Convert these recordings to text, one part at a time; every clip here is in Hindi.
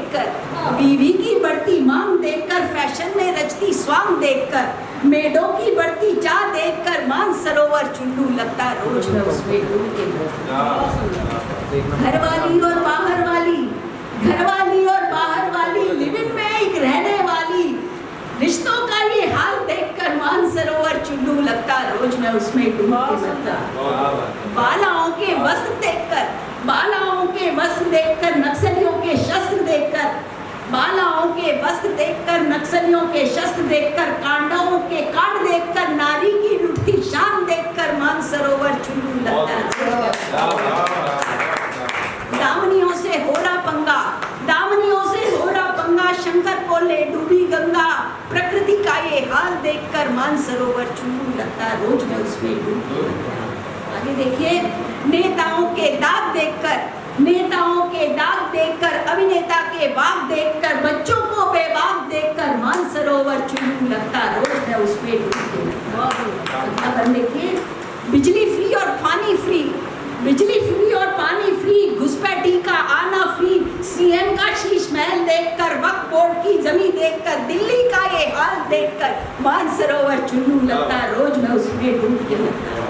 देखकर, बीवी की बढ़ती मांग देखकर, फैशन में रचती स्वांग देखकर, मेडों की बढ़ती चाह देखकर, मानसरोवर चुल्लू लगता रोज मैं उसमें डूब के घरवाली और बाहर वाली, घरवाली और बाहर वाली, लिव इन में एक रहने वाली, रिश्तों का ये हाल देखकर मानसरोवर चुल्लू लगता रोज मैं उसमें डूब के मरता। बालाओं के वस्त्र देखकर, बालाओं के वस्त्र देखकर, नक्सलियों के शस्त्र देखकर, बालाओं के वस्त्र देखकर, नक्सलियों के शस्त्र देखकर, कांडाओं के कांड देखकर, नारी की लुटती शान देखकर मानसरोवर चुल्लू लगता। दामनियों से हो रहा पंगा, दामनियों से हो रहा पंगा, शंकर को ले डूबी गंगा, प्रकृति का ये हाल देखकर मानसरोवर चुल्लू लगता रोज मैं उसमें डूब के मरता। आगे देखिए, नेताओं के दाग देखकर, नेताओं के दाग देखकर, अभिनेता के वाग देखकर, बच्चों को बेबाक देखकर मानसरोवर चुल्लू लगता रोज मैं उसमें डूब के मरता। अब देखिए, बिजली फ्री और पानी फ्री, बिजली फ्री और पानी फ्री, घुसपैठी का आना फ्री, सीएम का शीश महल देखकर, वक्फ बोर्ड की जमीन देखकर, दिल्ली का ये हाल देखकर मानसरोवर चुल्लू लगता रोज मैं उसमें डूब के मरता।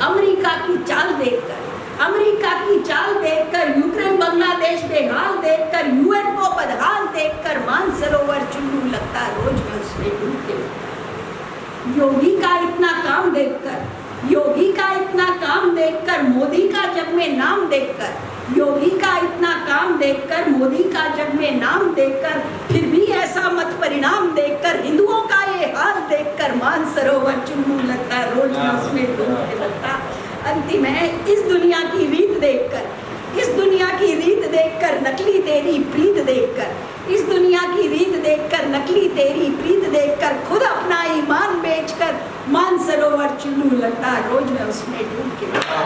अमेरिका की चाल देखकर, अमेरिका की चाल देखकर, यूक्रेन बांग्लादेश बेहाल देखकर, यूएन को बदहाल देखकर मानसरोवर चुल्लू लगता रोज मैं उसमें डूब के मरता। योगी का इतना काम देखकर, योगी का इतना काम देखकर, मोदी का जग में नाम देखकर, योगी का इतना काम देखकर, मोदी का जग में नाम देखकर, फिर भी ऐसा मत परिणाम देखकर, हिंदुओं का ये हाल देखकर मानसरोवर चुल्लू लगता रोज मैं उसमें डूब के मरता। अंतिम है, इस दुनिया की रीत देखकर, इस दुनिया की रीत देखकर, नकली तेरी प्रीत देखकर, इस दुनिया की रीत देखकर, नकली तेरी प्रीत देखकर, खुद अपना ईमान बेचकर मानसरोवर चुल्लू लगता रोज मैं उसमें डूब के मरता।